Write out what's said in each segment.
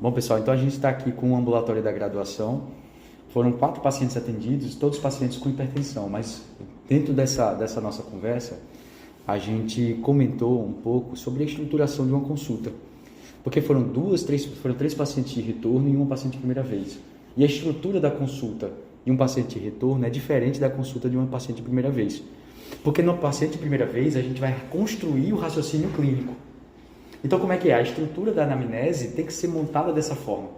Bom, pessoal, então a gente está aqui com o ambulatório da graduação. Foram 4 pacientes atendidos, todos pacientes com hipertensão, mas dentro dessa nossa conversa, a gente comentou um pouco sobre a estruturação de uma consulta. Porque foram 3 pacientes de retorno e uma paciente de primeira vez. E a estrutura da consulta de um paciente de retorno é diferente da consulta de uma paciente de primeira vez. Porque no paciente de primeira vez, a gente vai construir o raciocínio clínico. Então, como é que é? A estrutura da anamnese tem que ser montada dessa forma.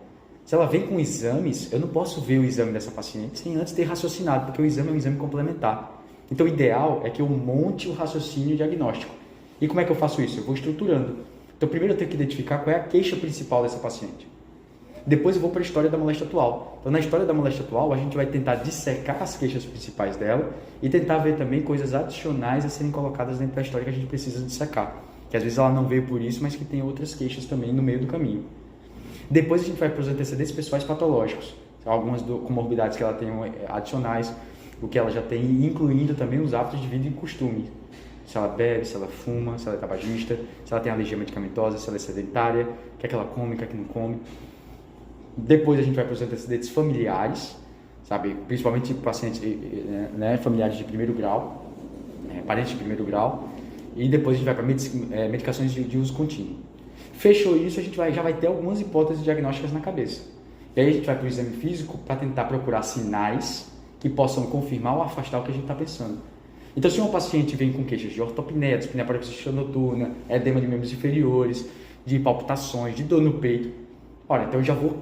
Se ela vem com exames, eu não posso ver o exame dessa paciente sem antes ter raciocinado, porque o exame é um exame complementar. Então, o ideal é que eu monte o raciocínio diagnóstico. E como é que eu faço isso? Eu vou estruturando. Então, primeiro eu tenho que identificar qual é a queixa principal dessa paciente. Depois eu vou para a história da moléstia atual. Então, na história da moléstia atual, a gente vai tentar dissecar as queixas principais dela e tentar ver também coisas adicionais a serem colocadas dentro da história que a gente precisa dissecar. Que às vezes ela não veio por isso, mas que tem outras queixas também no meio do caminho. Depois a gente vai para os antecedentes pessoais patológicos, algumas comorbidades que ela tem adicionais, o que ela já tem, incluindo também os hábitos de vida e costume. Se ela bebe, se ela fuma, se ela é tabagista, se ela tem alergia medicamentosa, se ela é sedentária, o que é que ela come, o que é que não come. Depois a gente vai para os antecedentes familiares, sabe? Principalmente pacientes familiares de primeiro grau, parentes de primeiro grau. E depois a gente vai para medicações de uso contínuo. Fechou isso, a gente já vai ter algumas hipóteses diagnósticas na cabeça. E aí a gente vai para o exame físico para tentar procurar sinais que possam confirmar ou afastar o que a gente está pensando. Então, se uma paciente vem com queixas de ortopneia, dispneia paroxística noturna, edema de membros inferiores, de palpitações, de dor no peito, olha, então eu já vou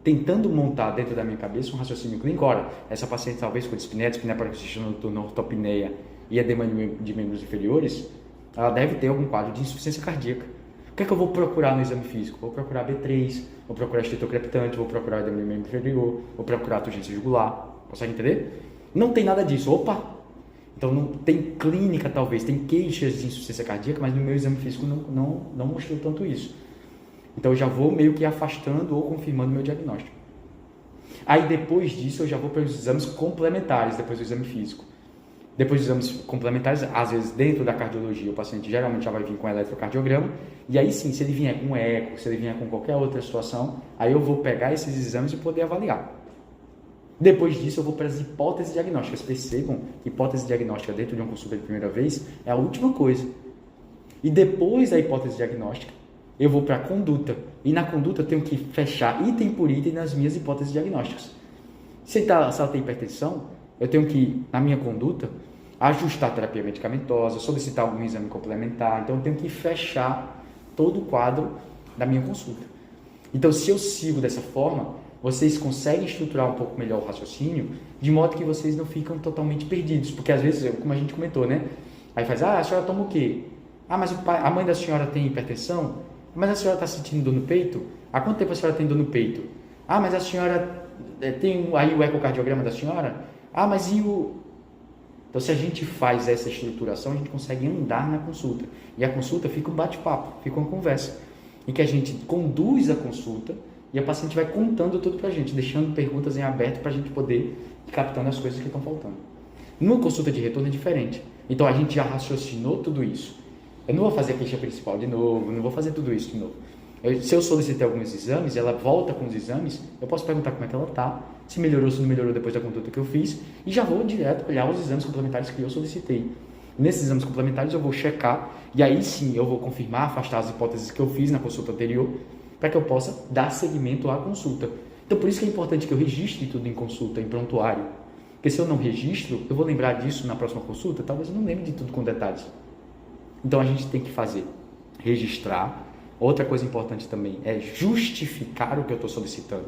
tentando montar dentro da minha cabeça um raciocínio clínico. Olha, essa paciente talvez com dispneia paroxística noturna, ortopneia e edema de membros inferiores, ela deve ter algum quadro de insuficiência cardíaca. O que é que eu vou procurar no exame físico? Vou procurar B3, vou procurar esteto crepitante, vou procurar edema de membro inferior, vou procurar turgência jugular. Consegue entender? Não tem nada disso. Opa! Então não tem clínica talvez, tem queixas de insuficiência cardíaca, mas no meu exame físico não mostrou tanto isso. Então eu já vou meio que afastando ou confirmando meu diagnóstico. Aí depois disso eu já vou para os exames complementares, depois do exame físico. Depois dos exames complementares, às vezes dentro da cardiologia, o paciente geralmente já vai vir com eletrocardiograma, e aí sim, se ele vier com eco, se ele vier com qualquer outra situação, aí eu vou pegar esses exames e poder avaliar. Depois disso, eu vou para as hipóteses diagnósticas. Percebam que hipótese diagnóstica dentro de uma consulta de primeira vez é a última coisa. E depois da hipótese diagnóstica, eu vou para a conduta. E na conduta eu tenho que fechar item por item nas minhas hipóteses diagnósticas. Se ela tem hipertensão, eu tenho que, na minha conduta, ajustar a terapia medicamentosa, solicitar algum exame complementar. Então, eu tenho que fechar todo o quadro da minha consulta. Então, se eu sigo dessa forma, vocês conseguem estruturar um pouco melhor o raciocínio, de modo que vocês não ficam totalmente perdidos. Porque, às vezes, como a gente comentou, né? Aí faz, a senhora toma o quê? Mas a mãe da senhora tem hipertensão? Mas a senhora está sentindo dor no peito? Há quanto tempo a senhora tem dor no peito? Mas a senhora tem aí o ecocardiograma da senhora? Mas e o... Então, se a gente faz essa estruturação, a gente consegue andar na consulta. E a consulta fica um bate-papo, fica uma conversa, em que a gente conduz a consulta e a paciente vai contando tudo pra gente, deixando perguntas em aberto para a gente poder ir captando as coisas que estão faltando. Numa consulta de retorno é diferente. Então, a gente já raciocinou tudo isso. Eu não vou fazer a queixa principal de novo, não vou fazer tudo isso de novo. Se eu solicitei alguns exames, ela volta com os exames, eu posso perguntar como é que ela está, se melhorou, se não melhorou depois da conduta que eu fiz, e já vou direto olhar os exames complementares que eu solicitei. Nesses exames complementares eu vou checar, e aí sim eu vou confirmar, afastar as hipóteses que eu fiz na consulta anterior, para que eu possa dar seguimento à consulta. Então por isso que é importante que eu registre tudo em consulta, em prontuário. Porque se eu não registro, eu vou lembrar disso na próxima consulta, talvez eu não lembre de tudo com detalhes. Então a gente tem que fazer, registrar. Outra coisa importante também é justificar o que eu estou solicitando.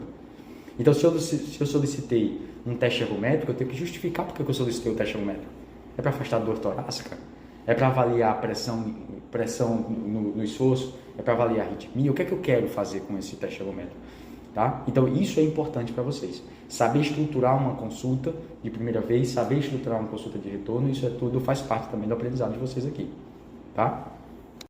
Então, se eu solicitei um teste ergométrico, eu tenho que justificar porque eu solicitei o teste ergométrico. É para afastar a dor torácica? É para avaliar a pressão no esforço? É para avaliar a arritmia? O que é que eu quero fazer com esse teste ergométrico? Tá? Então, isso é importante para vocês. Saber estruturar uma consulta de primeira vez, saber estruturar uma consulta de retorno, isso é tudo, faz parte também do aprendizado de vocês aqui. Tá?